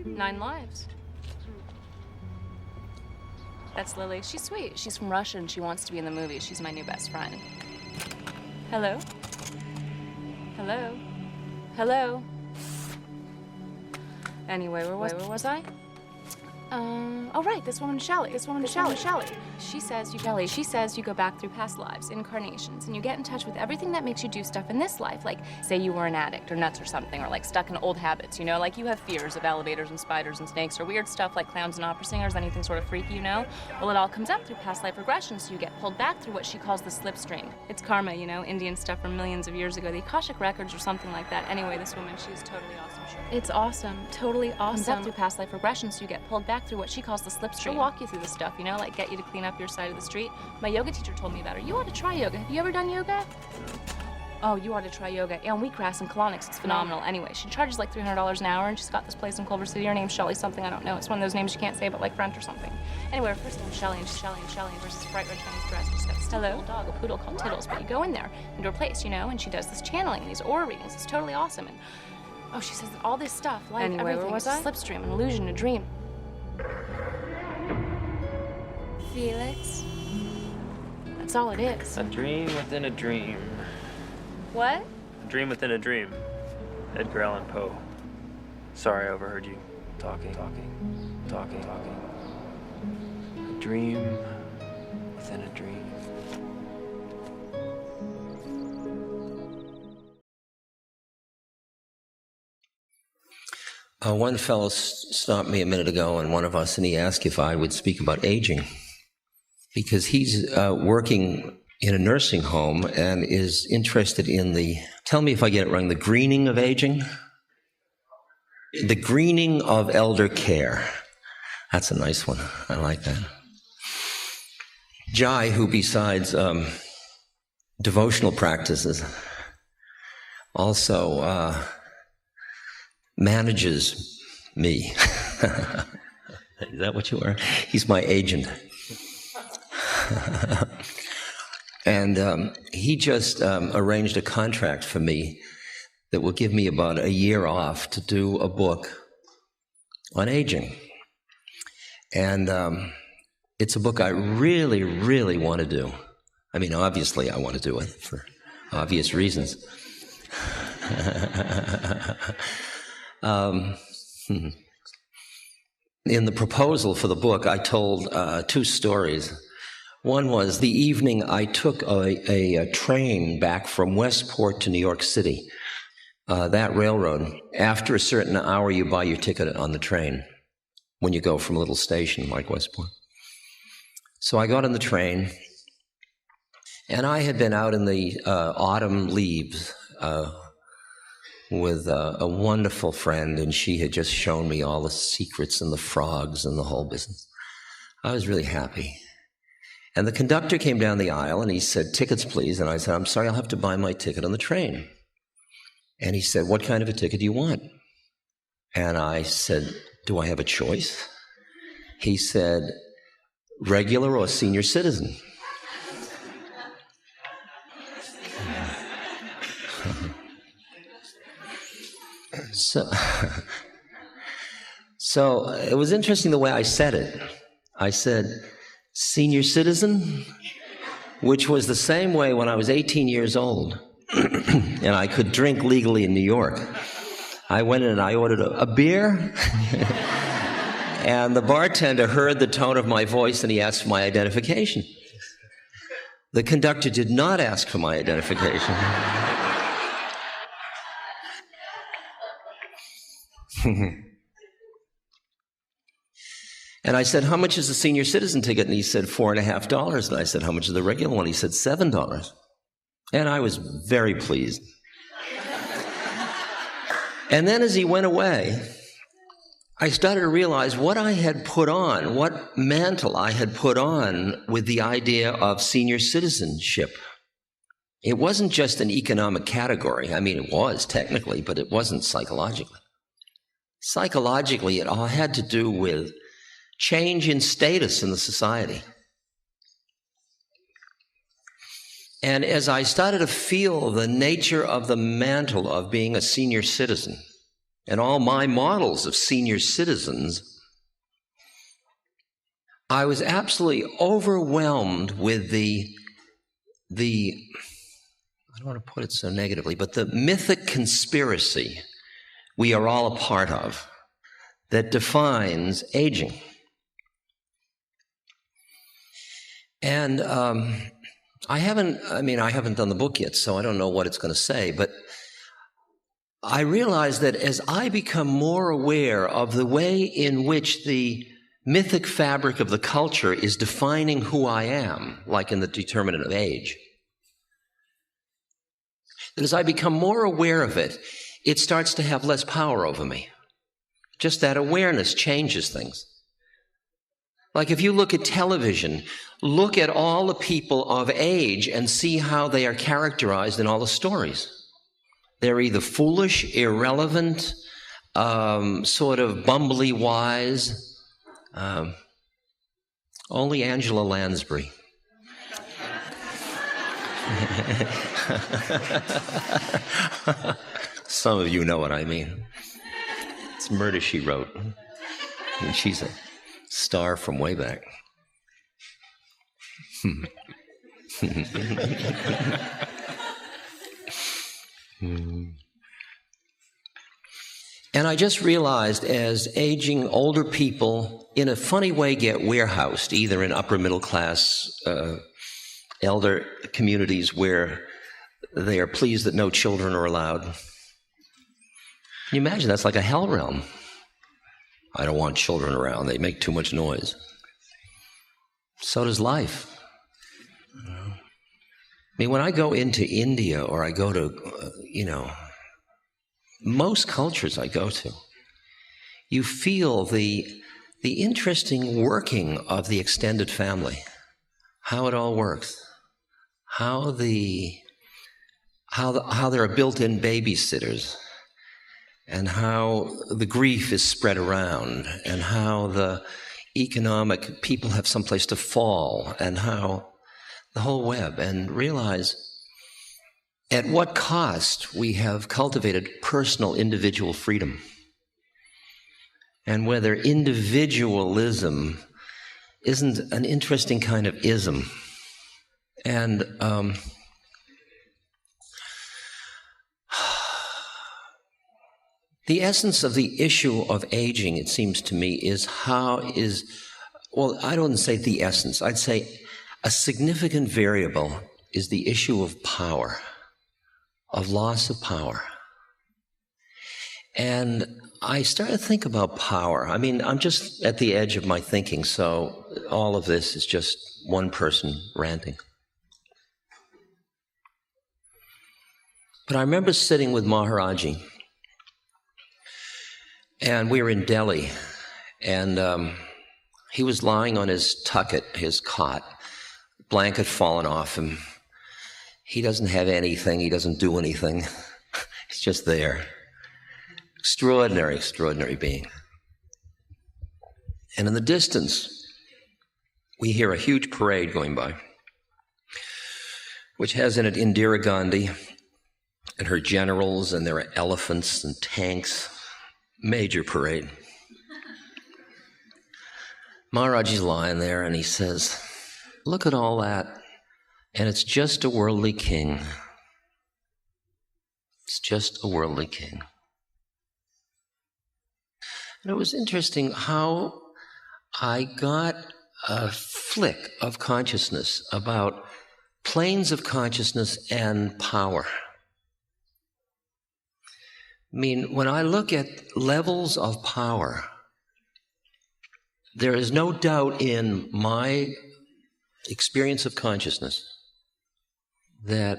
9 lives. That's Lily. She's sweet. She's from Russia and she wants to be in the movie. She's my new best friend. Hello? Hello? Hello? Anyway, where was I? Oh right, this woman Shelley. She says you go back through past lives, incarnations, and you get in touch with everything that makes you do stuff in this life. Like, say you were an addict or nuts or something, or like stuck in old habits, you know? Like you have fears of elevators and spiders and snakes, or weird stuff like clowns and opera singers, anything sort of freaky, you know? Well, it all comes up through past life regression, so you get pulled back through what she calls the slipstream. It's karma, you know, Indian stuff from millions of years ago, the Akashic Records or something like that. Anyway, this woman, she's totally awesome. It's awesome, totally awesome. Comes up through past life regression, so you get pulled back through what she calls the slipstream. She'll walk you through the stuff, you know, like get you to clean up your side of the street. My yoga teacher told me about her. You ought to try yoga. Have you ever done yoga? Oh, you ought to try yoga. And wheatgrass and colonics, it's phenomenal. Anyway, she charges like $300 an hour, and she's got this place in Culver City. Her name's Shelley something, I don't know. It's one of those names you can't say, but like French or something. Anyway, her first name's Shelley, and she's Shelley, and versus bright red Chinese dress. She's got this hello dog, a poodle called Tiddles. But you go in there into her place, you know, and she does this channeling, these aura readings. It's totally awesome. And oh, she says that all this stuff, life, anyway, everything, is a slipstream, an illusion, a dream. Felix, that's all it is. A dream within a dream. What? A dream within a dream. Edgar Allan Poe. Sorry, I overheard you talking. A dream within a dream. One fellow stopped me a minute ago, and one of us, and he asked if I would speak about aging, because he's working in a nursing home and is interested in the, tell me if I get it wrong, the greening of aging? The greening of elder care. That's a nice one. I like that. Jai, who besides devotional practices, also manages me. Is that what you are? He's my agent. And he just arranged a contract for me that will give me about a year off to do a book on aging. And it's a book I really, really want to do. I mean, obviously I want to do it for obvious reasons. In the proposal for the book, I told 2 stories. One was the evening I took a train back from Westport to New York City. That railroad, after a certain hour, you buy your ticket on the train when you go from a little station like Westport. So I got on the train, and I had been out in the autumn leaves with a wonderful friend, and she had just shown me all the secrets and the frogs and the whole business. I was really happy. And the conductor came down the aisle, and he said, "Tickets, please." And I said, "I'm sorry, I'll have to buy my ticket on the train." And he said, "What kind of a ticket do you want?" And I said, "Do I have a choice?" He said, "Regular or senior citizen?" So it was interesting the way I said it. I said, "Senior citizen," which was the same way when I was 18 years old and I could drink legally in New York. I went in and I ordered a beer and the bartender heard the tone of my voice and he asked for my identification. The conductor did not ask for my identification. And I said, "How much is the senior citizen ticket?" And he said, $4.50. And I said, "How much is the regular one?" He said, $7. And I was very pleased. And then as he went away, I started to realize what I had put on, what mantle I had put on with the idea of senior citizenship. It wasn't just an economic category. I mean, it was technically, but it wasn't psychologically. Psychologically, it all had to do with change in status in the society. And as I started to feel the nature of the mantle of being a senior citizen, and all my models of senior citizens, I was absolutely overwhelmed with the I don't want to put it so negatively, but the mythic conspiracy we are all a part of that defines aging. And I haven't done the book yet, so I don't know what it's going to say, but I realize that as I become more aware of the way in which the mythic fabric of the culture is defining who I am, like in the determinant of age, that as I become more aware of it, it starts to have less power over me. Just that awareness changes things. Like if you look at television, look at all the people of age and see how they are characterized in all the stories. They're either foolish, irrelevant, sort of bumbly wise. Only Angela Lansbury. Some of you know what I mean. It's Murder, She Wrote. And she's a star from way back. And I just realized as aging older people, in a funny way, get warehoused, either in upper middle class elder communities where they are pleased that no children are allowed. Can you imagine? That's like a hell realm. I don't want children around. They make too much noise. So does life. I mean, when I go into India or I go to, most cultures I go to, you feel the interesting working of the extended family, how it all works, how there are built-in babysitters, and how the grief is spread around, and how the economic people have someplace to fall, and how the whole web, and realize at what cost we have cultivated personal individual freedom, and whether individualism isn't an interesting kind of ism. And the essence of the issue of aging, it seems to me, I don't say the essence, I'd say a significant variable is the issue of power, of loss of power. And I started to think about power. I mean, I'm just at the edge of my thinking, so all of this is just one person ranting. But I remember sitting with Maharaji, and we were in Delhi, and he was lying on his tucket, his cot, blanket fallen off him. He doesn't have anything, he doesn't do anything. He's just there. Extraordinary, extraordinary being. And in the distance, we hear a huge parade going by, which has in it Indira Gandhi and her generals, and there are elephants and tanks. Major parade. Maharaji's lying there and he says, look at all that, and it's just a worldly king. It's just a worldly king. And it was interesting how I got a flick of consciousness about planes of consciousness and power. I mean, when I look at levels of power, there is no doubt in my experience of consciousness that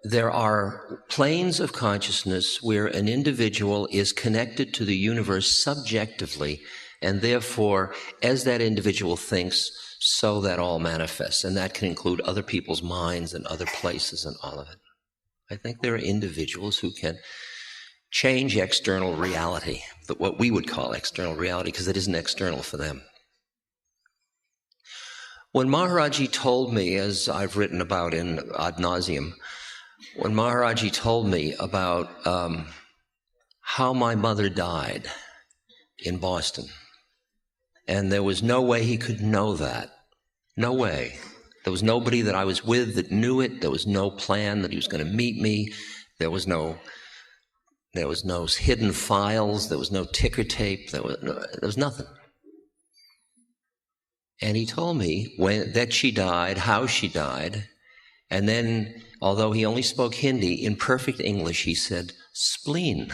there are planes of consciousness where an individual is connected to the universe subjectively, and therefore, as that individual thinks, so that all manifests. And that can include other people's minds and other places and all of it. I think there are individuals who can change external reality, what we would call external reality, because it isn't external for them. When Maharaji told me, as I've written about in ad nauseum, when Maharaji told me about how my mother died in Boston. And there was no way he could know that. No way. There was nobody that I was with that knew it. There was no plan that he was going to meet me. There was no hidden files. There was no ticker tape. There was nothing. And he told me that she died, how she died. And then, although he only spoke Hindi, in perfect English, he said, spleen.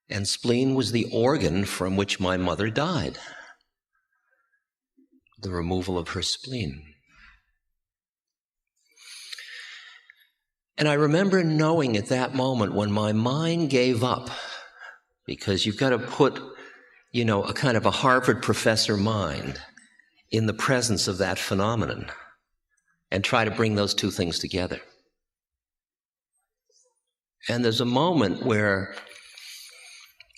And spleen was the organ from which my mother died. The removal of her spleen. And I remember knowing at that moment when my mind gave up, because you've got to put, a kind of a Harvard professor mind in the presence of that phenomenon and try to bring those two things together. And there's a moment where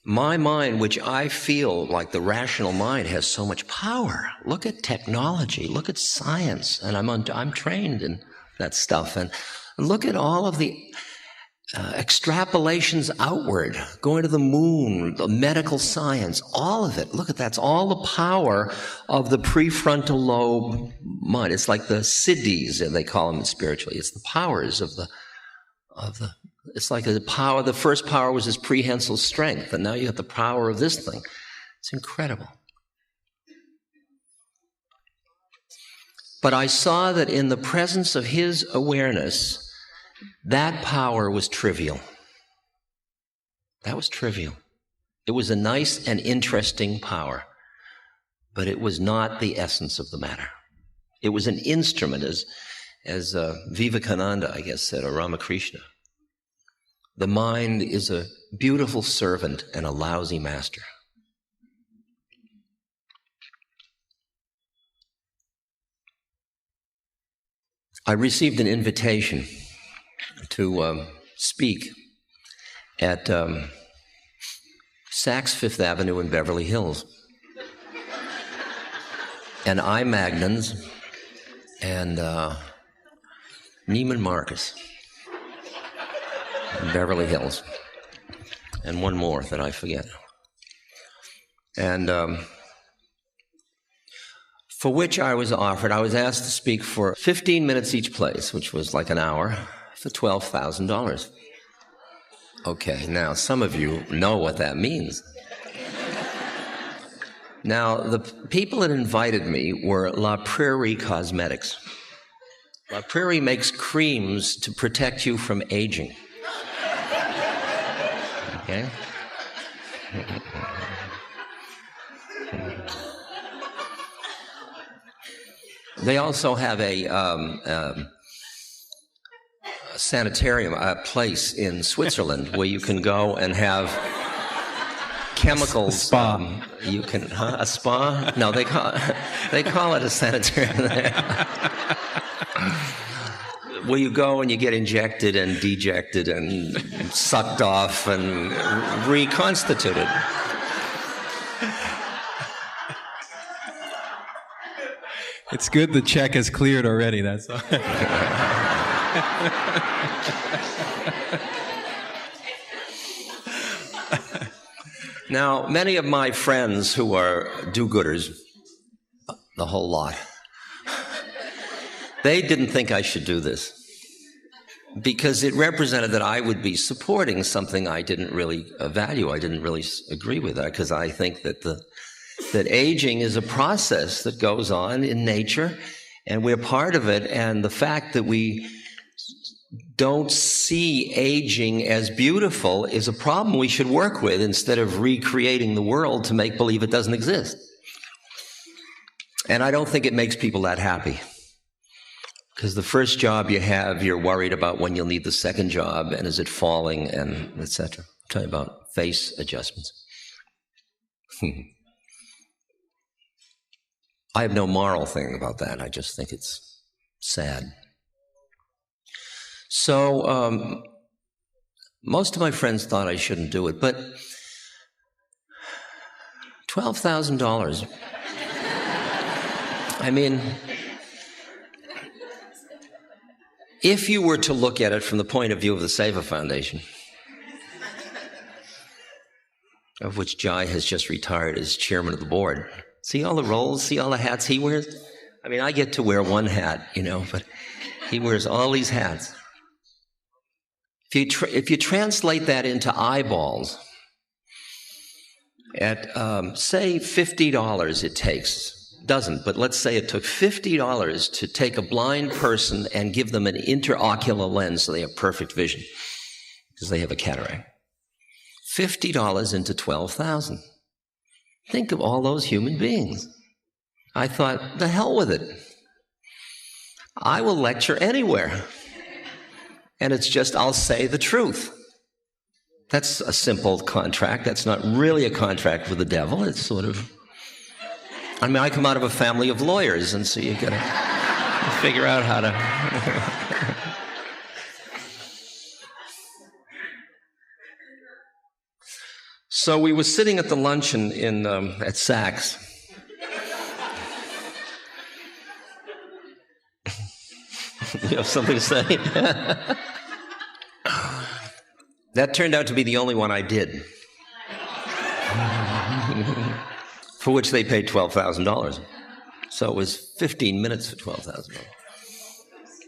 my mind, which I feel like the rational mind has so much power. Look at technology, look at science, and I'm trained in that stuff. And look at all of the extrapolations outward, going to the moon, the medical science, all of it. Look at that's all the power of the prefrontal lobe mind. It's like the siddhis, they call them spiritually. It's the powers of the. It's like the power. The first power was his prehensile strength, and now you have the power of this thing. It's incredible. But I saw that in the presence of his awareness, that power was trivial. That was trivial. It was a nice and interesting power, but it was not the essence of the matter. It was an instrument, as Vivekananda, I guess, said, or Ramakrishna. The mind is a beautiful servant and a lousy master. I received an invitation to speak at Saks Fifth Avenue in Beverly Hills. And I. Magnans and Neiman Marcus in Beverly Hills. And one more that I forget. And for which I was asked to speak for 15 minutes each place, which was like an hour, for $12,000. Okay, now some of you know what that means. Now, the people that invited me were La Prairie Cosmetics. La Prairie makes creams to protect you from aging. Okay? They also have a sanitarium, a place in Switzerland where you can go and have chemicals. A spa. You can a spa? No, they call it a sanitarium there. Where you go and you get injected and dejected and sucked off and reconstituted. It's good the check is cleared already, that's all. Now, many of my friends who are do-gooders, the whole lot, they didn't think I should do this because it represented that I would be supporting something I didn't really value. I didn't really agree with that because I think that that aging is a process that goes on in nature, and we're part of it, and the fact that we don't see aging as beautiful is a problem we should work with instead of recreating the world to make believe it doesn't exist. And I don't think it makes people that happy. Because the first job you have, you're worried about when you'll need the second job, and is it falling, and etc. I'm talking about face adjustments. I have no moral thing about that. I just think it's sad. So most of my friends thought I shouldn't do it, but $12,000. I mean, if you were to look at it from the point of view of the Seva Foundation, of which Jai has just retired as chairman of the board. See all the roles, see all the hats he wears? I mean, I get to wear one hat, but he wears all these hats. If you translate that into eyeballs, at, say, $50 it takes, doesn't, but let's say it took $50 to take a blind person and give them an interocular lens so they have perfect vision, because they have a cataract. $50 into 12,000. Think of all those human beings. I thought, the hell with it. I will lecture anywhere. And it's just, I'll say the truth. That's a simple contract. That's not really a contract with the devil. It's sort of, I come out of a family of lawyers, and so you gotta figure out how to. So we were sitting at the luncheon at Saks. You have something to say? That turned out to be the only one I did, for which they paid $12,000. So it was 15 minutes for $12,000.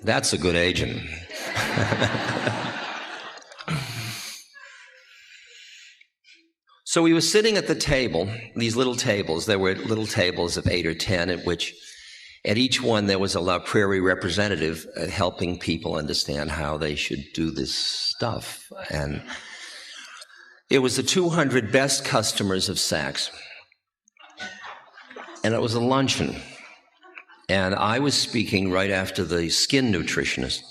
That's a good agent. So we were sitting at the table, these little tables. There were little tables of 8 or 10, at which at each one there was a La Prairie representative helping people understand how they should do this stuff. And it was the 200 best customers of Saks. And it was a luncheon. And I was speaking right after the skin nutritionist.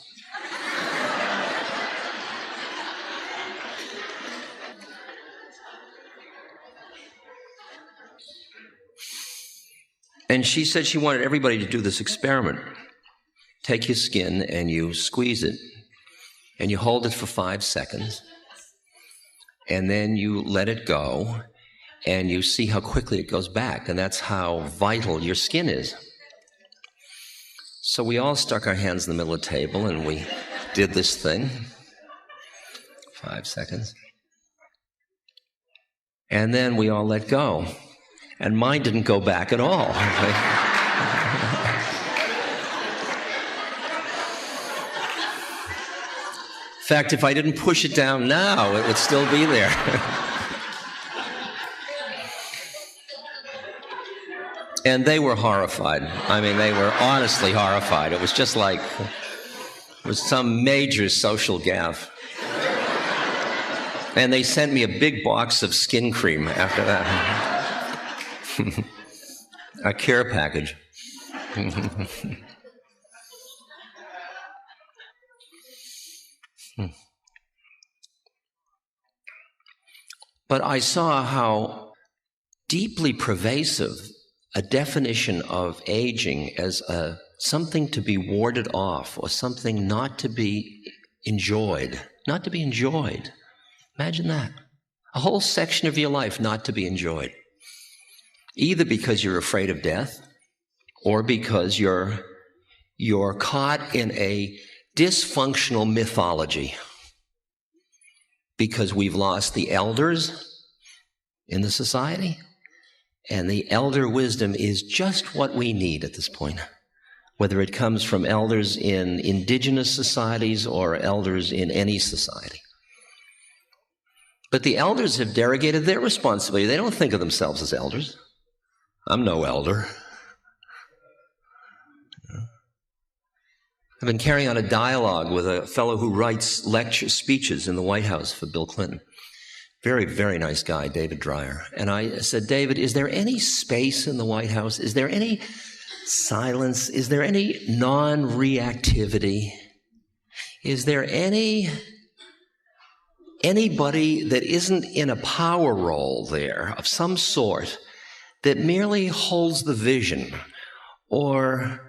And she said she wanted everybody to do this experiment. Take your skin and you squeeze it, and you hold it for 5 seconds, and then you let it go, and you see how quickly it goes back, and that's how vital your skin is. So we all stuck our hands in the middle of the table, and we did this thing. 5 seconds. And then we all let go. And mine didn't go back at all. In fact, if I didn't push it down now, it would still be there. And they were horrified. They were honestly horrified. It was just like it was some major social gaffe. And they sent me a big box of skin cream after that. A care package. But I saw how deeply pervasive a definition of aging as something to be warded off, or something not to be enjoyed. Not to be enjoyed. Imagine that. A whole section of your life not to be enjoyed. Either because you're afraid of death, or because you're caught in a dysfunctional mythology. Because we've lost the elders in the society, and the elder wisdom is just what we need at this point, whether it comes from elders in indigenous societies or elders in any society. But the elders have derogated their responsibility. They don't think of themselves as elders. I'm no elder. I've been carrying on a dialogue with a fellow who writes lecture speeches in the White House for Bill Clinton. Very, very nice guy, David Dreyer. And I said, David, is there any space in the White House? Is there any silence? Is there any non-reactivity? Is there anybody that isn't in a power role there of some sort, that merely holds the vision, or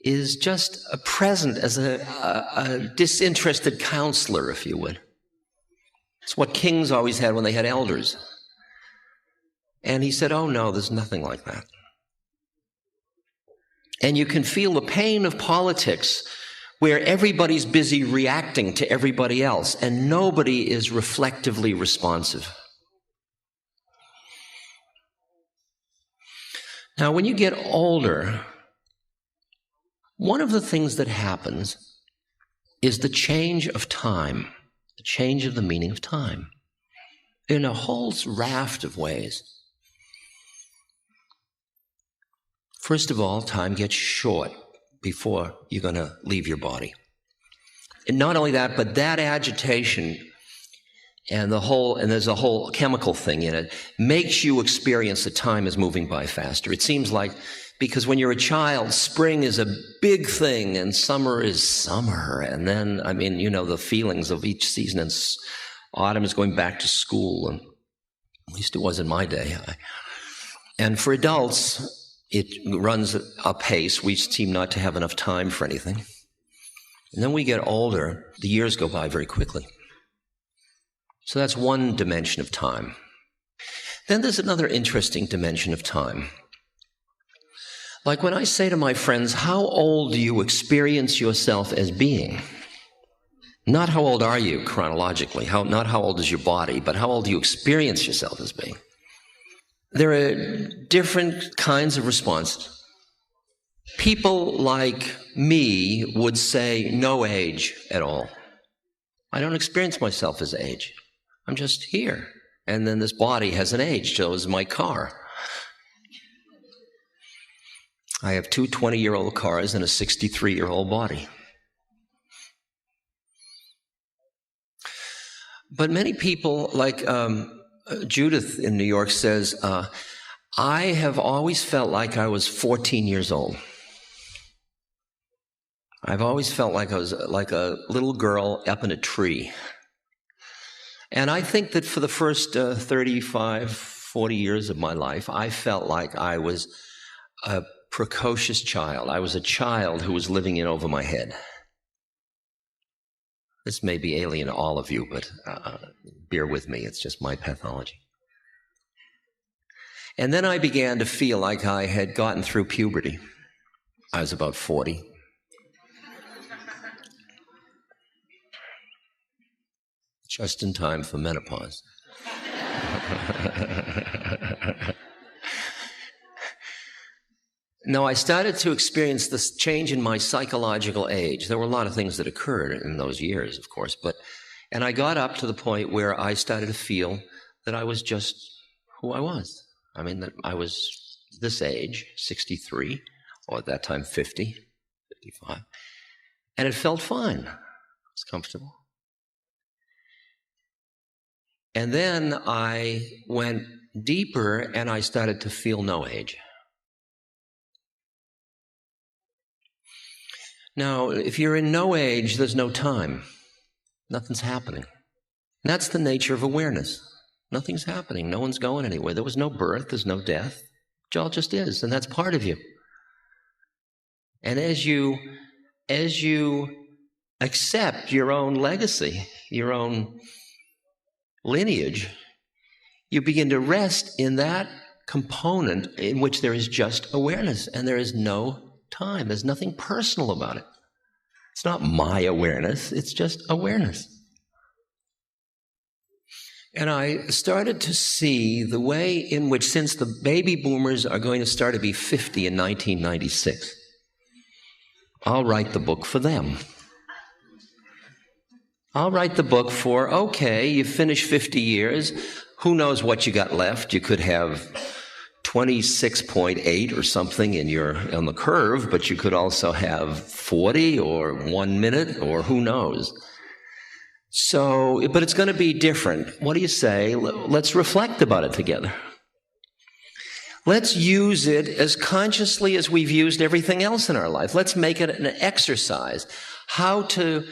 is just present as a disinterested counselor, if you would? It's what kings always had when they had elders. And he said, oh no, there's nothing like that. And you can feel the pain of politics, where everybody's busy reacting to everybody else, and nobody is reflectively responsive. Now, when you get older, one of the things that happens is the change of time, the change of the meaning of time, in a whole raft of ways. First of all, time gets short before you're going to leave your body. And not only that, but that agitation and there's a whole chemical thing in it, makes you experience that time is moving by faster. It seems like, because when you're a child, spring is a big thing and summer is summer. And then, the feelings of each season, and autumn is going back to school, and at least it was in my day. And for adults, it runs a pace. We seem not to have enough time for anything. And then we get older, the years go by very quickly. So that's one dimension of time. Then there's another interesting dimension of time. Like when I say to my friends, how old do you experience yourself as being? Not how old are you chronologically, not how old is your body, but how old do you experience yourself as being? There are different kinds of responses. People like me would say no age at all. I don't experience myself as age. I'm just here. And then this body has an age, so is my car. I have two 20-year-old cars and a 63-year-old body. But many people, like Judith in New York says, I have always felt like I was 14 years old. I've always felt like I was like a little girl up in a tree. And I think that for the first 35, 40 years of my life, I felt like I was a precocious child. I was a child who was living in over my head. This may be alien to all of you, but bear with me. It's just my pathology. And then I began to feel like I had gotten through puberty. I was about 40. Just in time for menopause. Now, I started to experience this change in my psychological age. There were a lot of things that occurred in those years, of course, and I got up to the point where I started to feel that I was just who I was. That I was this age, 63, or at that time 50, 55, and it felt fine. It was comfortable. And then I went deeper and I started to feel no age. Now, if you're in no age, there's no time. Nothing's happening. And that's the nature of awareness. Nothing's happening. No one's going anywhere. There was no birth. There's no death. It all just is, and that's part of you. And as you accept your own legacy, your own lineage, you begin to rest in that component in which there is just awareness, and there is no time. There's nothing personal about it. It's not my awareness. It's just awareness. And I started to see the way in which, since the baby boomers are going to start to be 50 in 1996, I'll write the book for them. I'll write the book for, okay, you finish 50 years. Who knows what you got left? You could have 26.8 or something on the curve, but you could also have 40 or 1 minute or who knows. So, but it's going to be different. What do you say? Let's reflect about it together. Let's use it as consciously as we've used everything else in our life. Let's make it an exercise. How to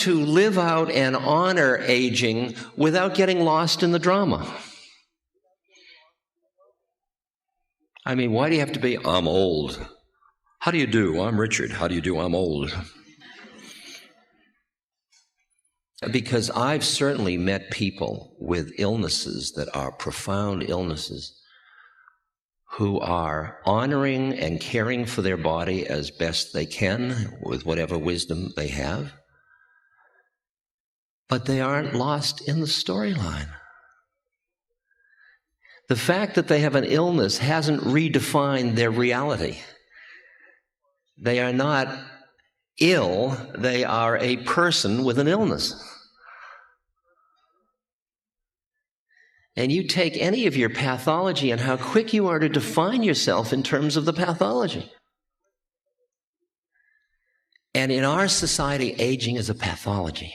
live out and honor aging without getting lost in the drama. Why do you have to be, I'm old? How do you do? I'm Richard. How do you do? I'm old. Because I've certainly met people with illnesses that are profound illnesses who are honoring and caring for their body as best they can with whatever wisdom they have. But they aren't lost in the storyline. The fact that they have an illness hasn't redefined their reality. They are not ill, they are a person with an illness. And you take any of your pathology and how quick you are to define yourself in terms of the pathology. And in our society, aging is a pathology.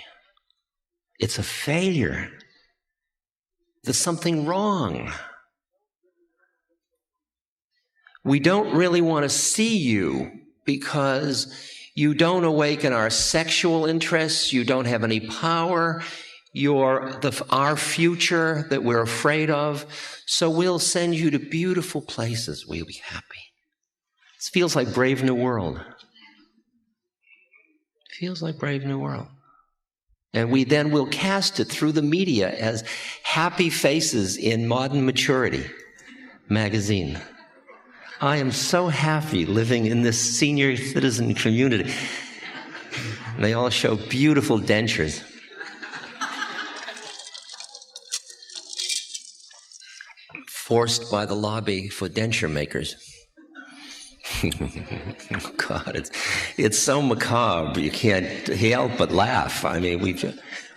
It's a failure. There's something wrong. We don't really want to see you because you don't awaken our sexual interests, you don't have any power, you're our future that we're afraid of, so we'll send you to beautiful places where you'll be happy. It feels like Brave New World. It feels like Brave New World. And we then will cast it through the media as happy faces in Modern Maturity magazine. I am so happy living in this senior citizen community. And they all show beautiful dentures. Forced by the lobby for denture makers. God, it's so macabre. You can't help but laugh. I mean,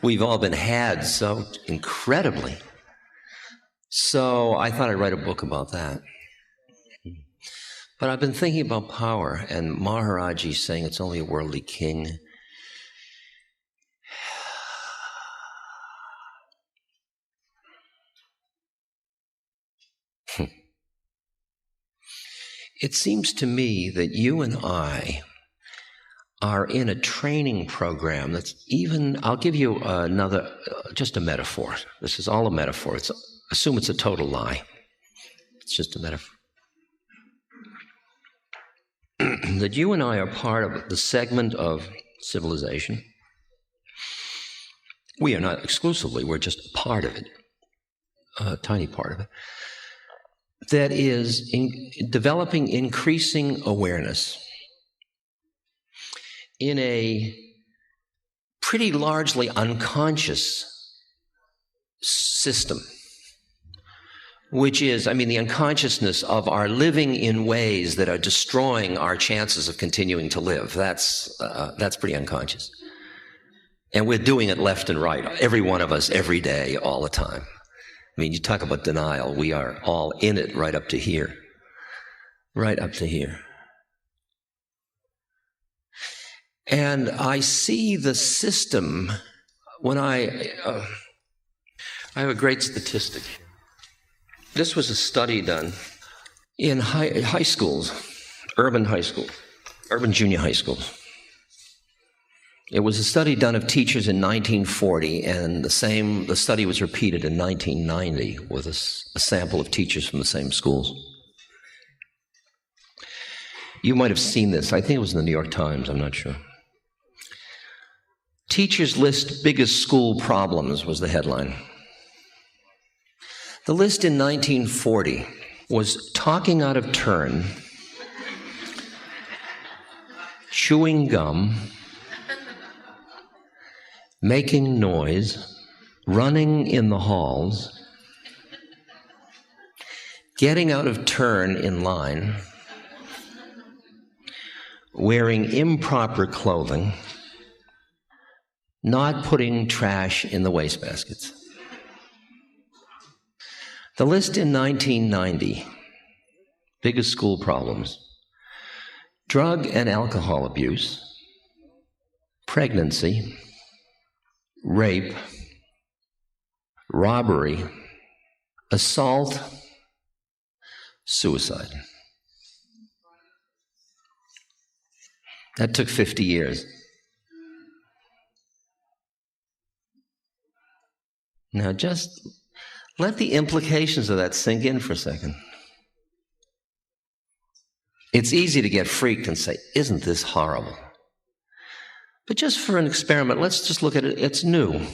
we've all been had so incredibly. So I thought I'd write a book about that. But I've been thinking about power, and Maharaji saying it's only a worldly king. It seems to me that you and I are in a training program that's I'll give you another, just a metaphor. This is all a metaphor. Assume it's a total lie. It's just a metaphor. That you and I are part of the segment of civilization. We are not exclusively, we're just a part of it, a tiny part of it, that is developing increasing awareness in a pretty largely unconscious system, which is, the unconsciousness of our living in ways that are destroying our chances of continuing to live. That's pretty unconscious. And we're doing it left and right, every one of us, every day, all the time. You talk about denial. We are all in it right up to here. Right up to here. And I see the system when I have a great statistic. This was a study done in high schools, urban junior high schools. It was a study done of teachers in 1940, and the study was repeated in 1990 with a sample of teachers from the same schools. You might have seen this. I think it was in the New York Times, I'm not sure. Teachers list biggest school problems was the headline. The list in 1940 was talking out of turn, chewing gum, making noise, running in the halls, getting out of turn in line, wearing improper clothing, not putting trash in the wastebaskets. The list in 1990, biggest school problems: drug and alcohol abuse, pregnancy, rape, robbery, assault, suicide. That took 50 years. Now just let the implications of that sink in for a second. It's easy to get freaked and say, isn't this horrible? But just for an experiment, let's just look at it. It's new.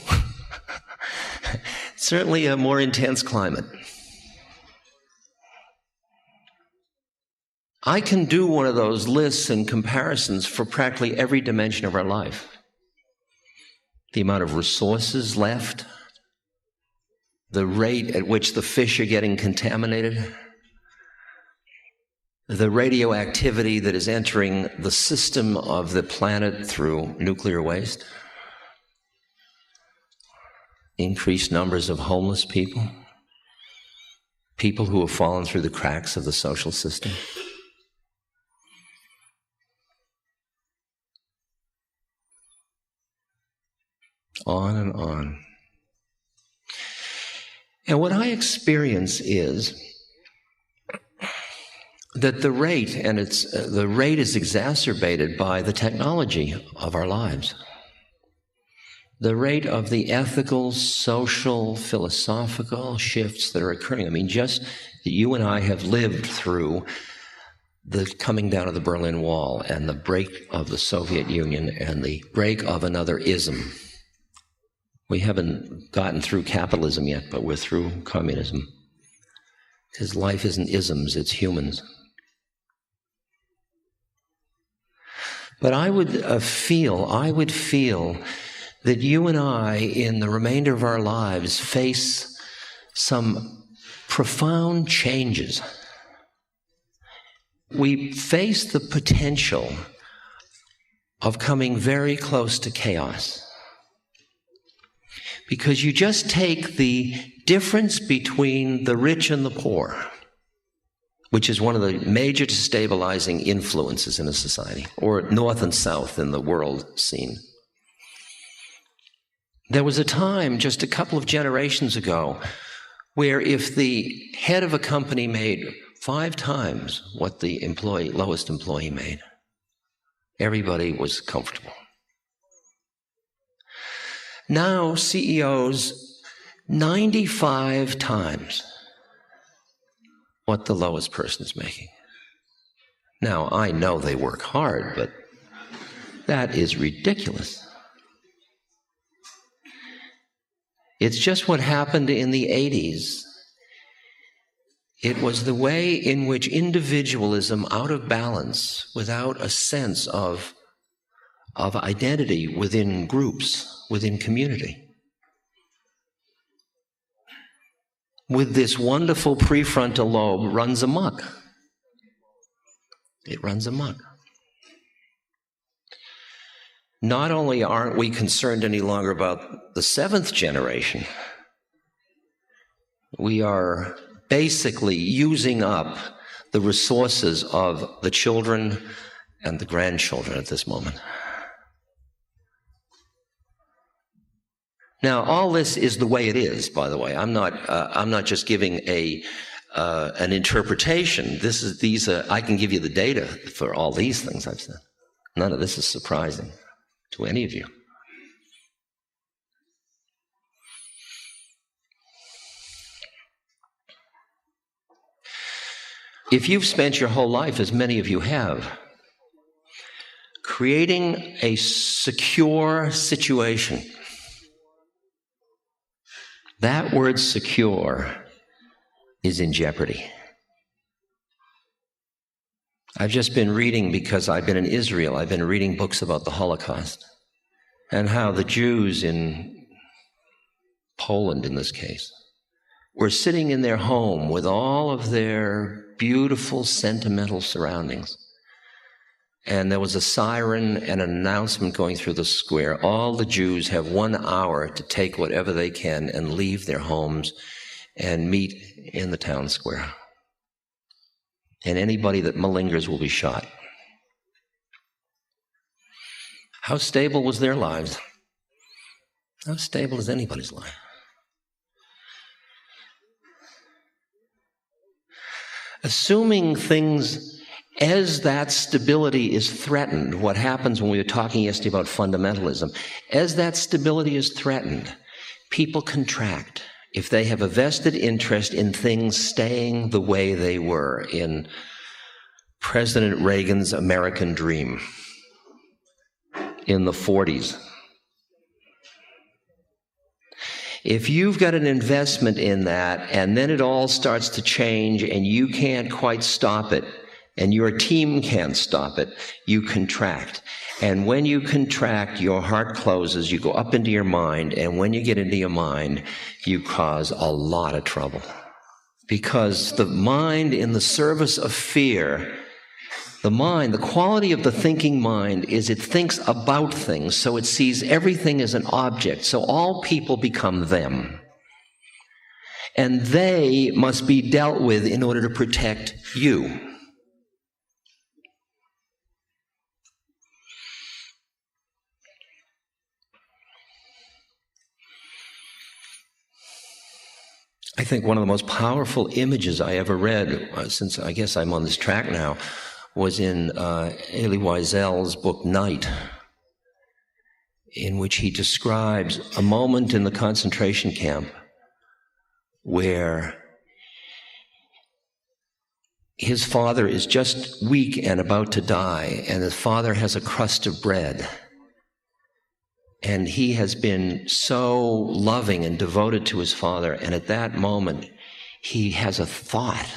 Certainly a more intense climate. I can do one of those lists and comparisons for practically every dimension of our life. The amount of resources left, the rate at which the fish are getting contaminated, the radioactivity that is entering the system of the planet through nuclear waste, increased numbers of homeless people, people who have fallen through the cracks of the social system. On and on. And what I experience is that the rate is exacerbated by the technology of our lives. The rate of the ethical, social, philosophical shifts that are occurring. I mean, just that you and I have lived through the coming down of the Berlin Wall and the break of the Soviet Union and the break of another ism. We haven't gotten through capitalism yet, but we're through communism. Because life isn't isms, it's humans. But I would feel that you and I, in the remainder of our lives, face some profound changes. We face the potential of coming very close to chaos. Because you just take the difference between the rich and the poor, which is one of the major destabilizing influences in a society, or north and south in the world scene. There was a time just a couple of generations ago where if the head of a company made 5 times what the lowest employee made, everybody was comfortable. Now CEOs 95 times what the lowest person is making. Now, I know they work hard, but that is ridiculous. It's just what happened in the 80s. It was the way in which individualism, out of balance, without a sense of identity within groups, within community, with this wonderful prefrontal lobe runs amok. It runs amok. Not only aren't we concerned any longer about the 7th generation, we are basically using up the resources of the children and the grandchildren at this moment. Now, all this is the way it is, by the way. I'm not just giving an interpretation. I can give you the data for all these things I've said. None of this is surprising to any of you. If you've spent your whole life, as many of you have, creating a secure situation, that word secure is in jeopardy. I've just been reading, because I've been in Israel, I've been reading books about the Holocaust and how the Jews in Poland, in this case, were sitting in their home with all of their beautiful, sentimental surroundings. And there was a siren and an announcement going through the square. All the Jews have 1 hour to take whatever they can and leave their homes and meet in the town square. And anybody that malingers will be shot. How stable was their lives? How stable is anybody's life? Assuming things, as that stability is threatened, what happens when we were talking yesterday about fundamentalism, as that stability is threatened, people contract. If they have a vested interest in things staying the way they were in President Reagan's American dream in the 40s. If you've got an investment in that and then it all starts to change and you can't quite stop it, and your team can't stop it, you contract. And when you contract, your heart closes, you go up into your mind, and when you get into your mind, you cause a lot of trouble. Because the mind in the service of fear, the quality of the thinking mind is it thinks about things, so it sees everything as an object. So all people become them. And they must be dealt with in order to protect you. I think one of the most powerful images I ever read, since I guess I'm on this track now, was in Elie Wiesel's book Night, in which he describes a moment in the concentration camp where his father is just weak and about to die, and his father has a crust of bread. And he has been so loving and devoted to his father, and at that moment, he has a thought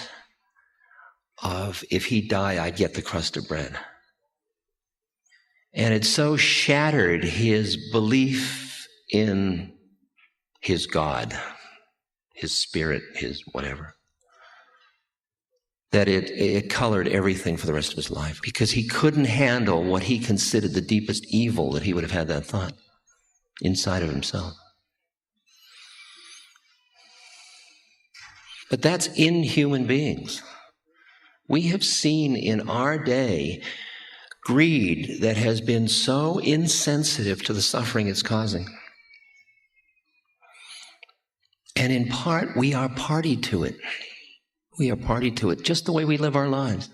of, if he die, I'd get the crust of bread. And it so shattered his belief in his God, his spirit, his whatever, that it colored everything for the rest of his life, because he couldn't handle what he considered the deepest evil that he would have had that thought inside of himself. But that's in human beings. We have seen in our day greed that has been so insensitive to the suffering it's causing. And in part, we are party to it. We are party to it, just the way we live our lives.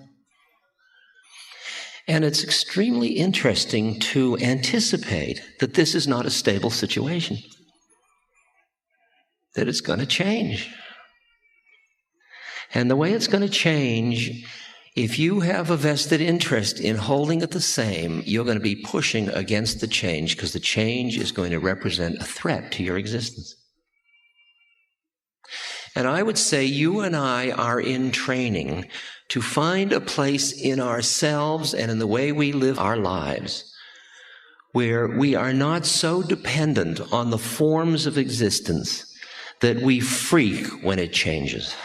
And it's extremely interesting to anticipate that this is not a stable situation, that it's going to change. And the way it's going to change, if you have a vested interest in holding it the same, you're going to be pushing against the change, because the change is going to represent a threat to your existence. And I would say you and I are in training to find a place in ourselves and in the way we live our lives where we are not so dependent on the forms of existence that we freak when it changes,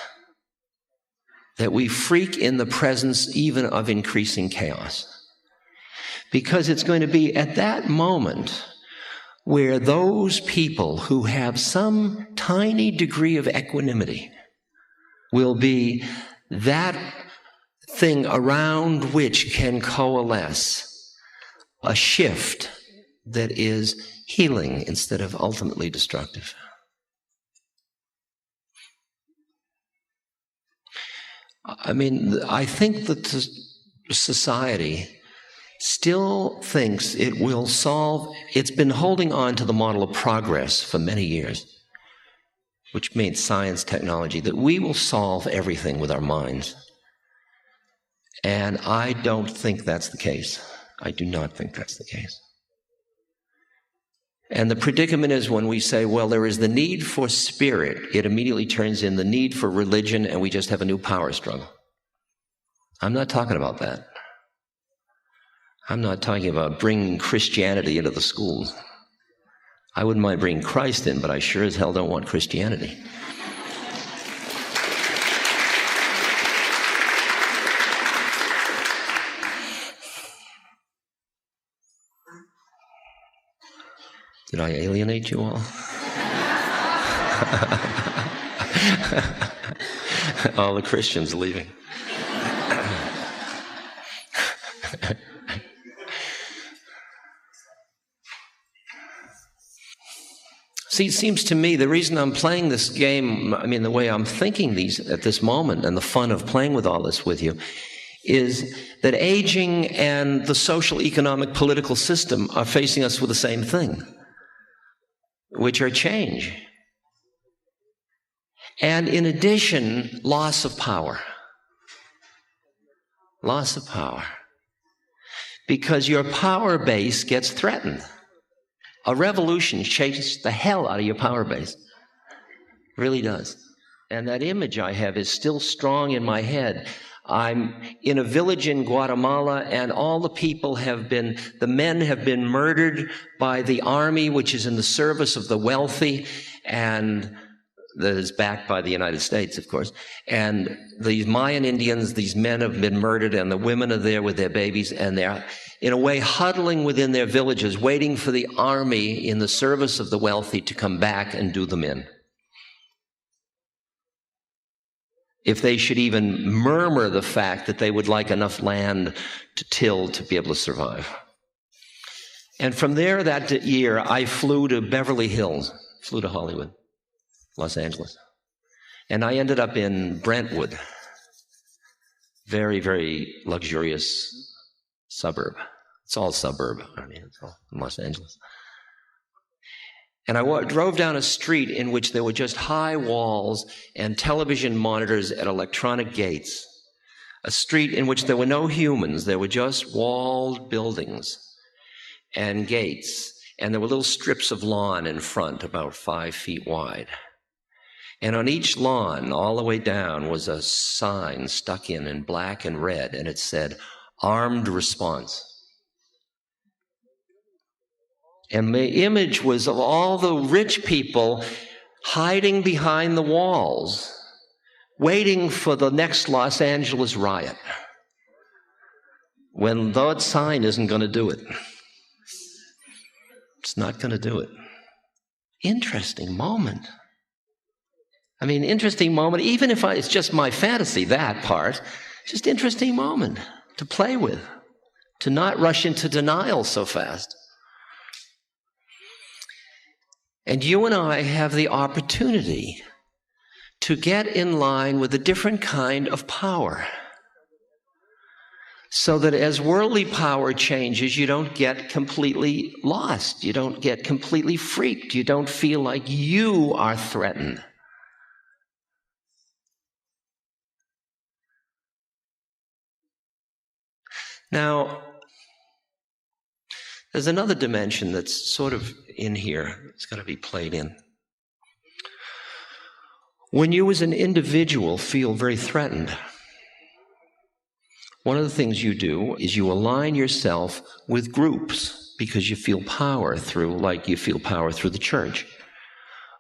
that we freak in the presence even of increasing chaos. Because it's going to be at that moment where those people who have some tiny degree of equanimity will be that thing around which can coalesce a shift that is healing instead of ultimately destructive. I mean, I think that society still thinks it will solve. It's been holding on to the model of progress for many years, which means science, technology, that we will solve everything with our minds. And I don't think that's the case. I do not think that's the case. And the predicament is when we say, well, there is the need for spirit, it immediately turns in the need for religion, and we just have a new power struggle. I'm not talking about that. I'm not talking about bringing Christianity into the schools. I wouldn't mind bringing Christ in, but I sure as hell don't want Christianity. Did I alienate you all? All the Christians leaving. See, it seems to me the reason I'm playing this game, I mean, the way I'm thinking these at this moment, and the fun of playing with all this with you, is that aging and the social, economic, political system are facing us with the same thing, which are change. And in addition, loss of power. Loss of power. Because your power base gets threatened. A revolution shakes the hell out of your power base. Really does. And that image I have is still strong in my head I'm in a village in Guatemala, and all the men have been murdered by the army, which is in the service of the wealthy, and that is backed by the United States, of course. And these Mayan Indians, these men have been murdered, and the women are there with their babies, and they're, in a way, huddling within their villages, waiting for the army in the service of the wealthy to come back and do them in. If they should even murmur the fact that they would like enough land to till to be able to survive. And from there that year, I flew to Beverly Hills, flew to Hollywood, Los Angeles. And I ended up in Brentwood, very, very luxurious suburb. It's all suburb, it's all in Los Angeles. And I drove down a street in which there were just high walls and television monitors at electronic gates. A street in which there were no humans. There were just walled buildings and gates. And there were little strips of lawn in front, about 5 feet wide. And on each lawn, all the way down, was a sign stuck in black and red, and it said, "Armed Response." And the image was of all the rich people hiding behind the walls, waiting for the next Los Angeles riot, when that sign isn't going to do it. It's not going to do it. Interesting moment. Interesting moment, even if it's just my fantasy, that part, just interesting moment to play with, to not rush into denial so fast. And you and I have the opportunity to get in line with a different kind of power, so that as worldly power changes, you don't get completely lost. You don't get completely freaked. You don't feel like you are threatened. Now, there's another dimension that's sort of in here. It's got to be played in. When you as an individual feel very threatened, one of the things you do is you align yourself with groups because you feel power through, like you feel power through the church,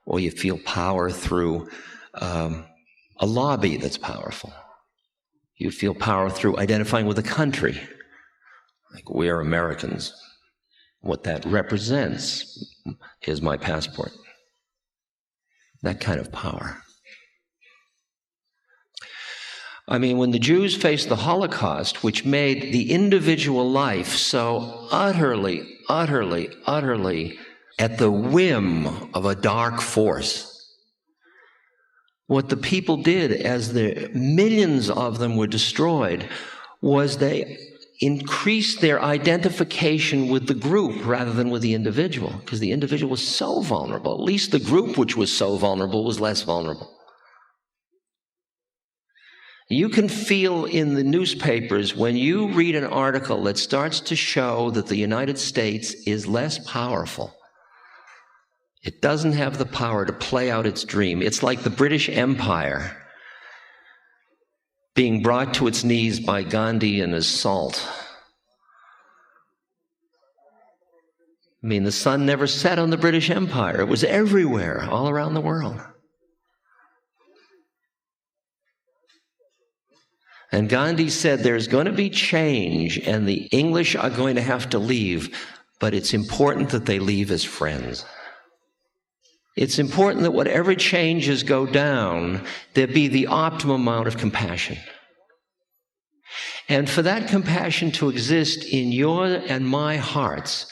or you feel power through a lobby that's powerful. You feel power through identifying with a country, like we are Americans. What that represents is my passport. That kind of power. When the Jews faced the Holocaust, which made the individual life so utterly, utterly, utterly at the whim of a dark force, what the people did as the millions of them were destroyed was they increased their identification with the group rather than with the individual, because the individual was so vulnerable. At least the group, which was so vulnerable, was less vulnerable. You can feel in the newspapers when you read an article that starts to show that the United States is less powerful. It doesn't have the power to play out its dream. It's like the British Empire being brought to its knees by Gandhi and his salt. The sun never set on the British Empire. It was everywhere, all around the world. And Gandhi said there's going to be change, and the English are going to have to leave, but it's important that they leave as friends. It's important that whatever changes go down, there be the optimum amount of compassion. And for that compassion to exist in your and my hearts,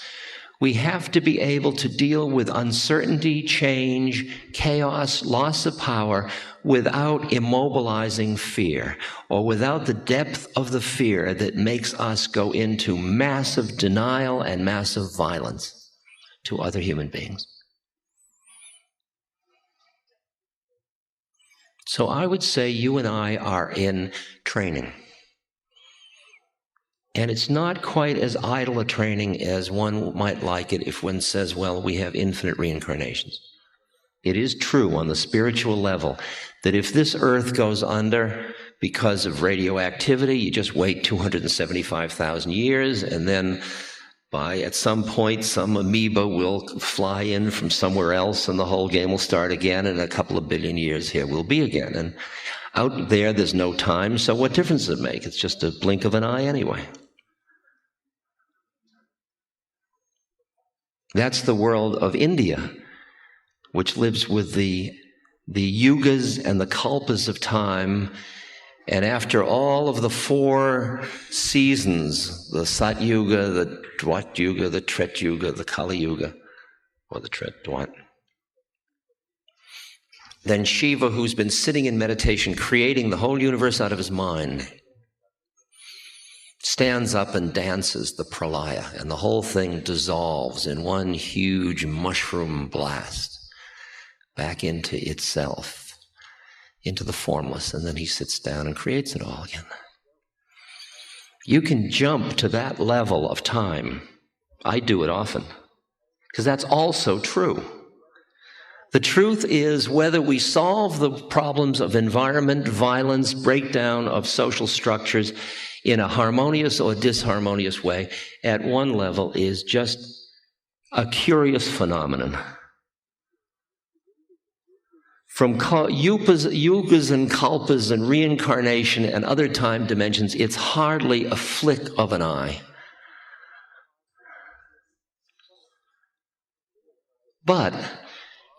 we have to be able to deal with uncertainty, change, chaos, loss of power without immobilizing fear, or without the depth of the fear that makes us go into massive denial and massive violence to other human beings. So I would say you and I are in training. And it's not quite as idle a training as one might like it if one says, well, we have infinite reincarnations. It is true on the spiritual level that if this earth goes under, because of radioactivity. You just wait 275,000 years, and then at some point, some amoeba will fly in from somewhere else, and the whole game will start again, and in a couple of billion years here we'll be again. And out there's no time, so what difference does it make? It's just a blink of an eye anyway. That's the world of India, which lives with the yugas and the kalpas of time. And after all of the 4 seasons, the Sat Yuga, the Dwat Yuga, the Tret Yuga, the Kali Yuga, or the Tret Dwat, then Shiva, who's been sitting in meditation, creating the whole universe out of his mind, stands up and dances the pralaya, and the whole thing dissolves in one huge mushroom blast back into itself, into the formless, and then he sits down and creates it all again. You can jump to that level of time. I do it often, because that's also true. The truth is, whether we solve the problems of environment, violence, breakdown of social structures in a harmonious or disharmonious way, at one level is just a curious phenomenon. From yugas and kalpas and reincarnation and other time dimensions, it's hardly a flick of an eye. But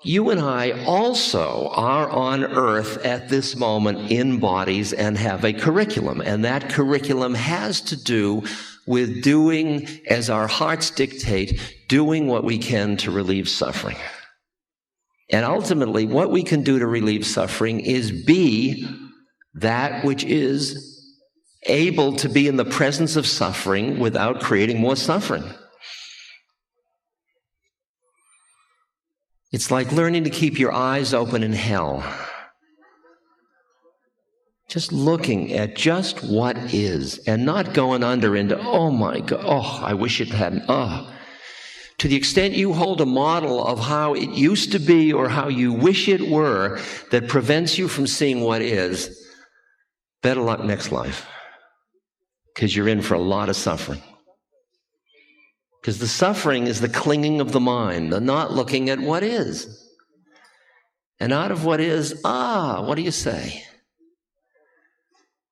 you and I also are on Earth at this moment in bodies and have a curriculum. And that curriculum has to do with doing, as our hearts dictate, doing what we can to relieve suffering. And ultimately, what we can do to relieve suffering is be that which is able to be in the presence of suffering without creating more suffering. It's like learning to keep your eyes open in hell. Just looking at just what is and not going under into, oh my God, oh, I wish it hadn't, oh. To the extent you hold a model of how it used to be or how you wish it were that prevents you from seeing what is, better luck next life. Because you're in for a lot of suffering. Because the suffering is the clinging of the mind, the not looking at what is. And out of what is, what do you say?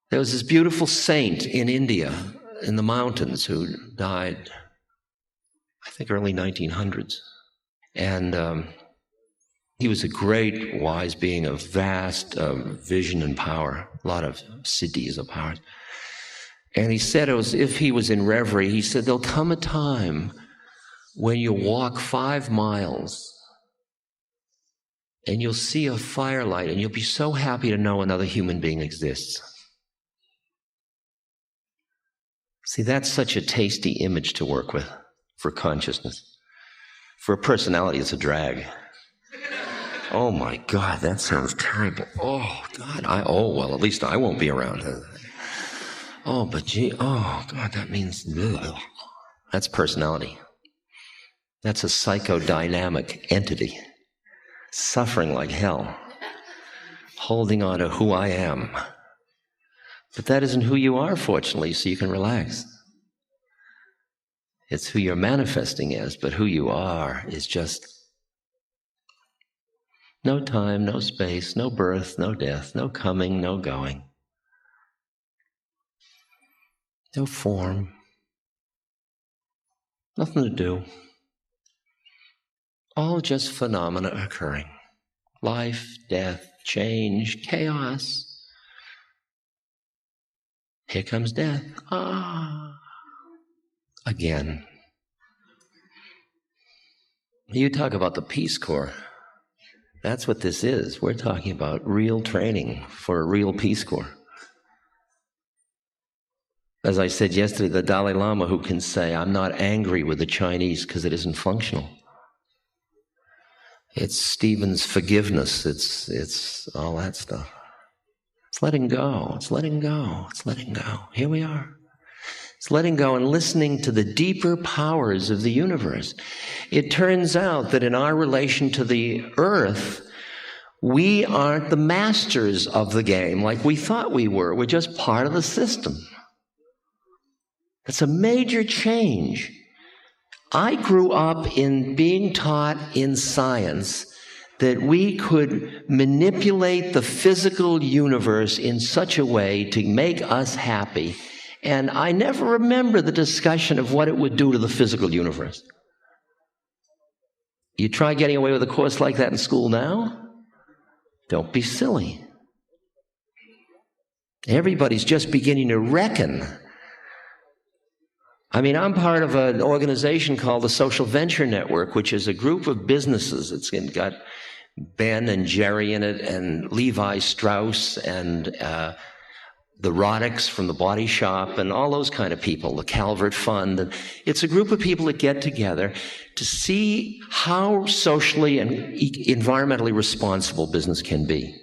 There was this beautiful saint in India, in the mountains, who died, I think, early 1900s. And he was a great, wise being of vast vision and power, a lot of siddhis of power. And he said, it was, if he was in reverie, he said, there'll come a time when you'll walk 5 miles and you'll see a firelight and you'll be so happy to know another human being exists. See, that's such a tasty image to work with for consciousness. For a personality, it's a drag. Oh my God, that sounds terrible. Oh God, well, at least I won't be around. Oh, but gee, oh God, that means, ugh. That's personality. That's a psychodynamic entity, suffering like hell, holding on to who I am. But that isn't who you are, fortunately, so you can relax. It's who you're manifesting as, but who you are is just no time, no space, no birth, no death, no coming, no going. No form, nothing to do. All just phenomena occurring. Life, death, change, chaos. Here comes death. Again. You talk about the Peace Corps. That's what this is. We're talking about real training for a real Peace Corps. As I said yesterday, the Dalai Lama, who can say, I'm not angry with the Chinese because it isn't functional. It's Stephen's forgiveness. It's all that stuff. It's letting go. It's letting go. It's letting go. Here we are. It's letting go and listening to the deeper powers of the universe. It turns out that in our relation to the earth, We aren't the masters of the game like we thought we were. We're just part of the system. It's a major change. I grew up in being taught in science that we could manipulate the physical universe in such a way to make us happy. And I never remember the discussion of what it would do to the physical universe. You try getting away with a course like that in school now? Don't be silly. Everybody's just beginning to reckon. I mean, I'm part of an organization called the Social Venture Network, which is a group of businesses. It's got Ben and Jerry in it, and Levi Strauss, and the Roddick's from the Body Shop, and all those kind of people, the Calvert Fund. And it's a group of people that get together to see how socially and environmentally responsible business can be.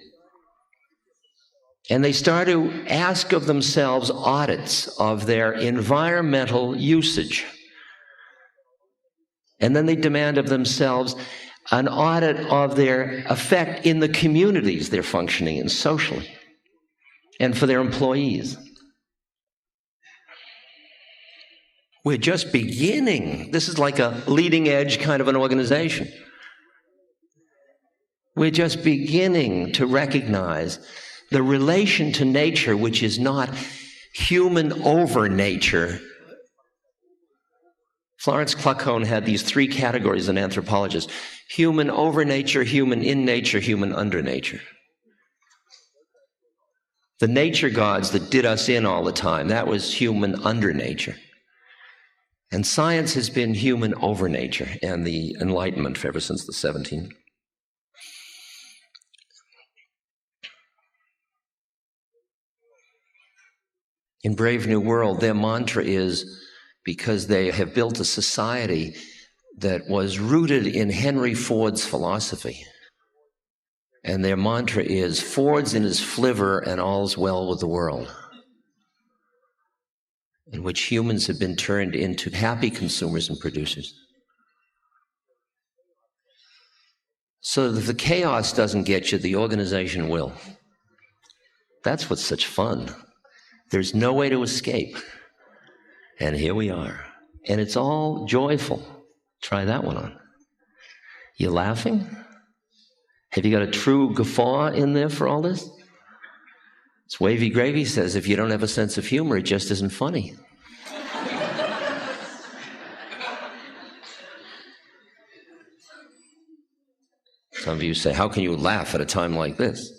And they start to ask of themselves audits of their environmental usage. And then they demand of themselves an audit of their effect in the communities they're functioning in socially, and for their employees. We're just beginning. This is like a leading edge kind of an organization. We're just beginning to recognize the relation to nature, which is not human over nature. Florence Kluckhohn had these three categories, an anthropologist: human over nature, human in nature, human under nature. The nature gods that did us in all the time, that was human under nature. And science has been human over nature, and the Enlightenment ever since the 17th. In Brave New World, their mantra is, because they have built a society that was rooted in Henry Ford's philosophy. And their mantra is, Ford's in his flivver and all's well with the world. In which humans have been turned into happy consumers and producers. So that if the chaos doesn't get you, the organization will. That's what's such fun. There's no way to escape. And here we are. And it's all joyful. Try that one on. You laughing? Have you got a true guffaw in there for all this? As Wavy Gravy says, if you don't have a sense of humor, it just isn't funny. Some of you say, how can you laugh at a time like this?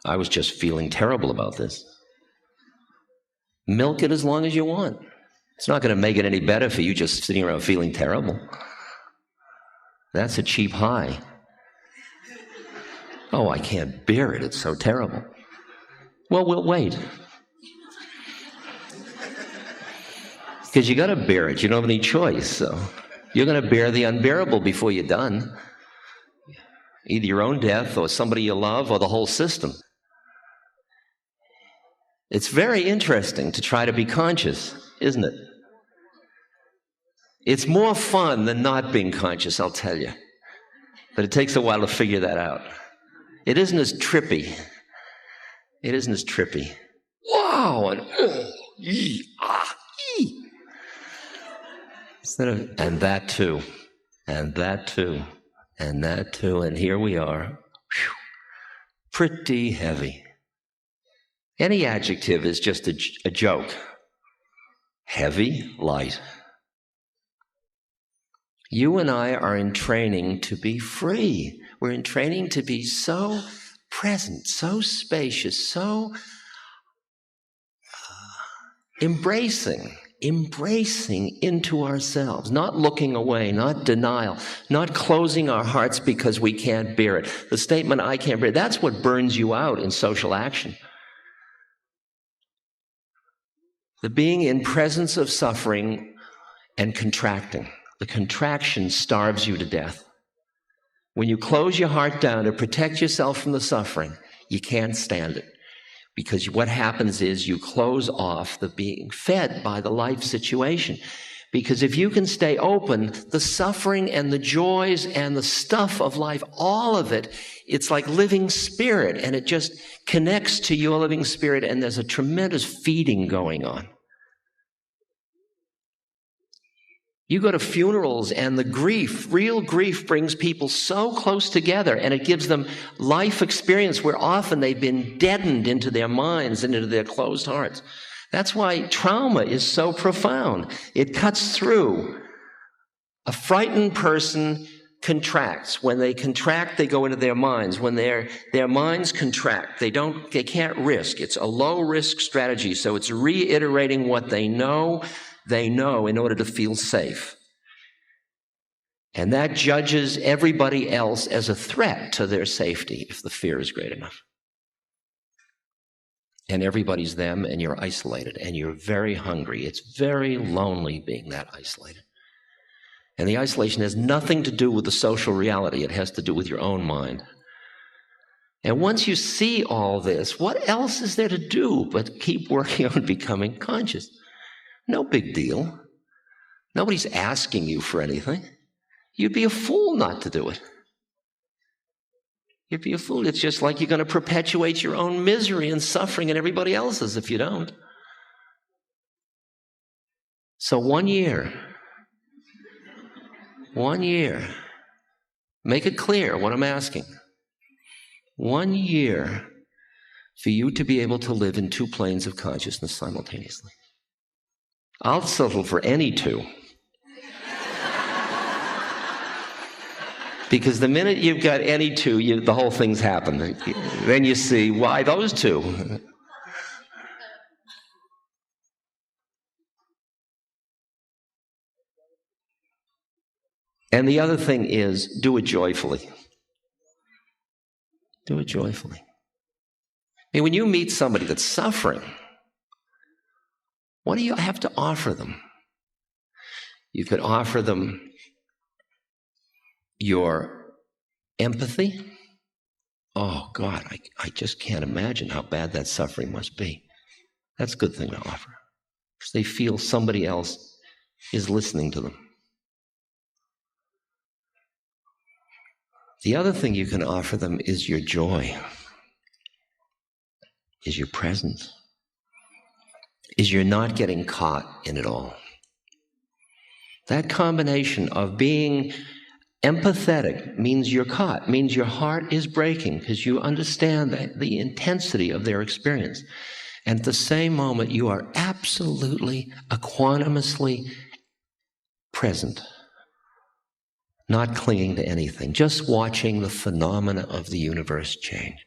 I was just feeling terrible about this. Milk it as long as you want. It's not going to make it any better for you just sitting around feeling terrible. That's a cheap high. Oh, I can't bear it. It's so terrible. Well, we'll wait. Because you got to bear it. You don't have any choice. So you're going to bear the unbearable before you're done. Either your own death or somebody you love or the whole system. It's very interesting to try to be conscious, isn't it? It's more fun than not being conscious, I'll tell you. But it takes a while to figure that out. It isn't as trippy. It isn't as trippy. Wow! And ee, ah, ee. Instead of, and that too, and that too, and that too, and here we are. Whew. Pretty heavy. Any adjective is just a joke. Heavy, light. You and I are in training to be free. We're in training to be so present, so spacious, so embracing into ourselves, not looking away, not denial, not closing our hearts because we can't bear it. The statement, I can't bear it, that's what burns you out in social action. The being in presence of suffering and contracting. The contraction starves you to death. When you close your heart down to protect yourself from the suffering, you can't stand it. Because what happens is you close off the being fed by the life situation. Because if you can stay open, the suffering and the joys and the stuff of life, all of it, it's like living spirit, and it just connects to your living spirit, and there's a tremendous feeding going on. You go to funerals, and the grief, real grief, brings people so close together, and it gives them life experience where often they've been deadened into their minds and into their closed hearts. That's why trauma is so profound. It cuts through. A frightened person contracts. When they contract, they go into their minds. When their minds contract, they can't risk. It's a low-risk strategy, so it's reiterating what they know in order to feel safe. And that judges everybody else as a threat to their safety if the fear is great enough. And everybody's them, and you're isolated, and you're very hungry. It's very lonely being that isolated. And the isolation has nothing to do with the social reality. It has to do with your own mind. And once you see all this, what else is there to do but keep working on becoming conscious? No big deal. Nobody's asking you for anything. You'd be a fool not to do it. You'd be a fool. It's just like you're going to perpetuate your own misery and suffering and everybody else's if you don't. So 1 year. 1 year. Make it clear what I'm asking. 1 year for you to be able to live in two planes of consciousness simultaneously. I'll settle for any two. Because the minute you've got any two, the whole thing's happened. Then you see, why those two? And the other thing is, do it joyfully. Do it joyfully. I mean, when you meet somebody that's suffering, what do you have to offer them? You could offer them your empathy. Oh, God, I just can't imagine how bad that suffering must be. That's a good thing to offer, because they feel somebody else is listening to them. The other thing you can offer them is your joy, is your presence, is you're not getting caught in it all. That combination of being empathetic means you're caught, means your heart is breaking because you understand the intensity of their experience. And at the same moment, you are absolutely equanimously present, not clinging to anything, just watching the phenomena of the universe change.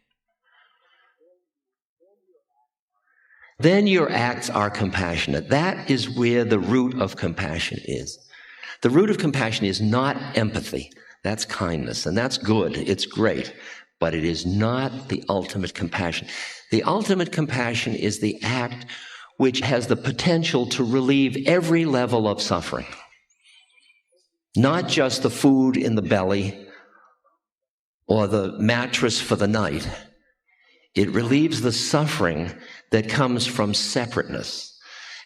Then your acts are compassionate. That is where the root of compassion is. The root of compassion is not empathy. That's kindness, and that's good. It's great. But it is not the ultimate compassion. The ultimate compassion is the act which has the potential to relieve every level of suffering. Not just the food in the belly or the mattress for the night. It relieves the suffering that comes from separateness.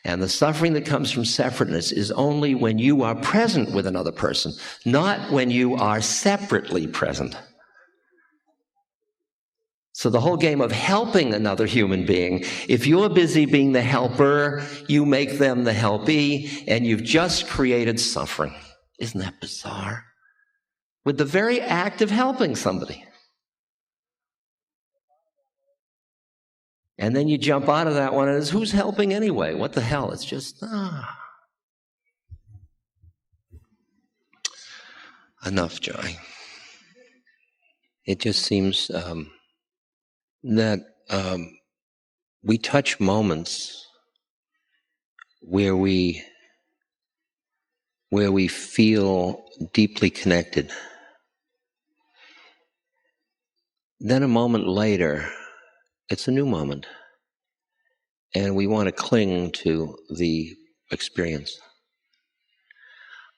And the suffering that comes from separateness is only when you are present with another person, not when you are separately present. So the whole game of helping another human being, if you're busy being the helper, you make them the helpee, and you've just created suffering. Isn't that bizarre? With the very act of helping somebody. And then you jump out of that one and it's, who's helping anyway? What the hell? It's just, Enough, Johnny. It just seems that we touch moments where we feel deeply connected. Then a moment later, it's a new moment, and we want to cling to the experience.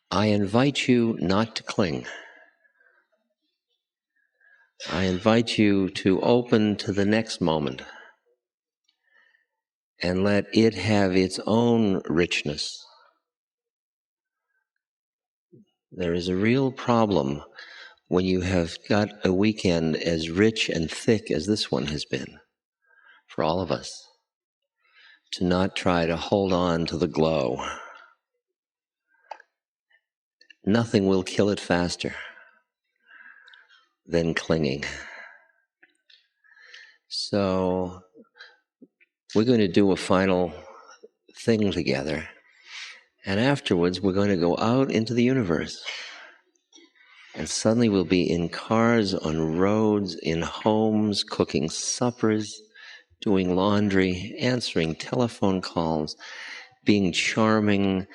I invite you not to cling. I invite you to open to the next moment and let it have its own richness There is a real problem when you have got a weekend as rich and thick as this one has been for all of us, to not try to hold on to the glow. Nothing will kill it faster than clinging. So we're going to do a final thing together, and afterwards we're going to go out into the universe. And suddenly we'll be in cars, on roads, in homes, cooking suppers, doing laundry, answering telephone calls, being charming,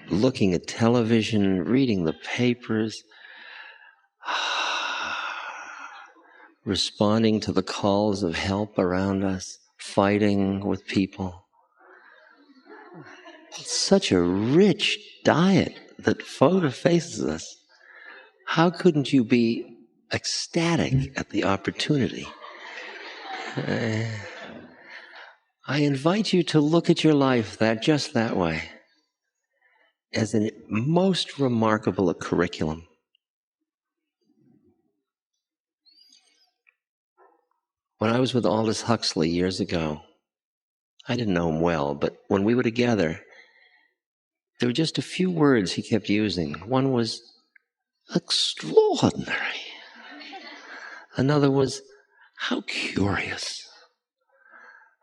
looking at television, reading the papers, responding to the calls of help around us, fighting with people. It's such a rich diet that faces us. How couldn't you be ecstatic at the opportunity? I invite you to look at your life just that way, as a most remarkable curriculum. When I was with Aldous Huxley years ago, I didn't know him well, but when we were together, there were just a few words he kept using. One was extraordinary. Another was, how curious.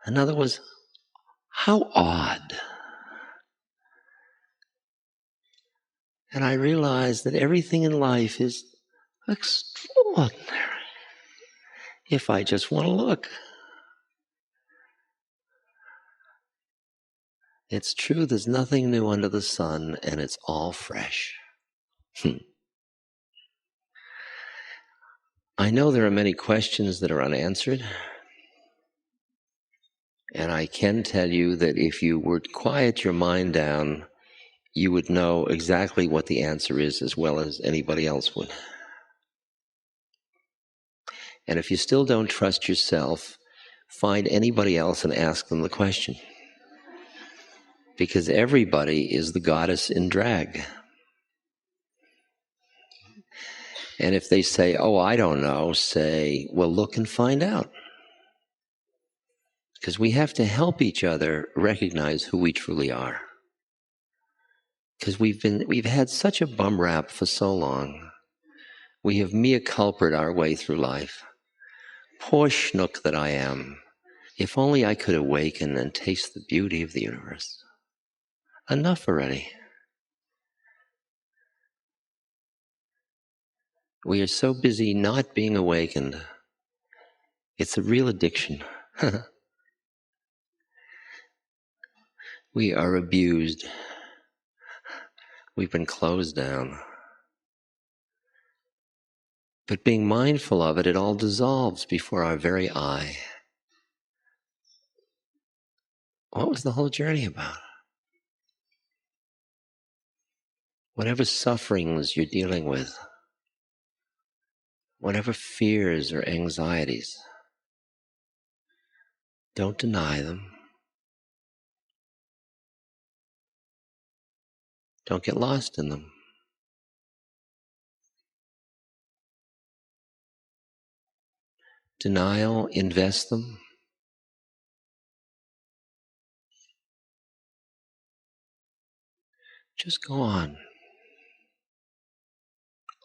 Another was, how odd. And I realized that everything in life is extraordinary if I just want to look. It's true, there's nothing new under the sun, and it's all fresh. I know there are many questions that are unanswered, and I can tell you that if you were to quiet your mind down, you would know exactly what the answer is as well as anybody else would. And if you still don't trust yourself, find anybody else and ask them the question. Because everybody is the goddess in drag. And if they say, oh, I don't know, say, well, look and find out. Because we have to help each other recognize who we truly are. Because we've had such a bum rap for so long. We have mea culpa'd our way through life. Poor schnook that I am. If only I could awaken and taste the beauty of the universe. Enough already. We are so busy not being awakened. It's a real addiction. We are abused. We've been closed down. But being mindful of it, it all dissolves before our very eye. What was the whole journey about? Whatever sufferings you're dealing with, whatever fears or anxieties, don't deny them. Don't get lost in them. Denial, invest them. Just go on,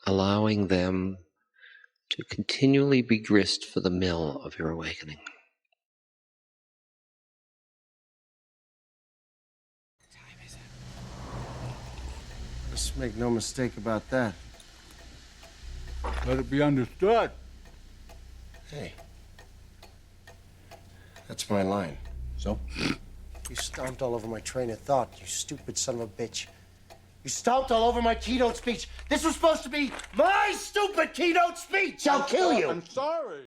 allowing them to continually be grist for the mill of your awakening. Let's make no mistake about that. Let it be understood. Hey, that's my line. So? You stomped all over my train of thought, you stupid son of a bitch. You stomped all over my keynote speech. This was supposed to be my stupid keynote speech. I'll kill you. I'm sorry.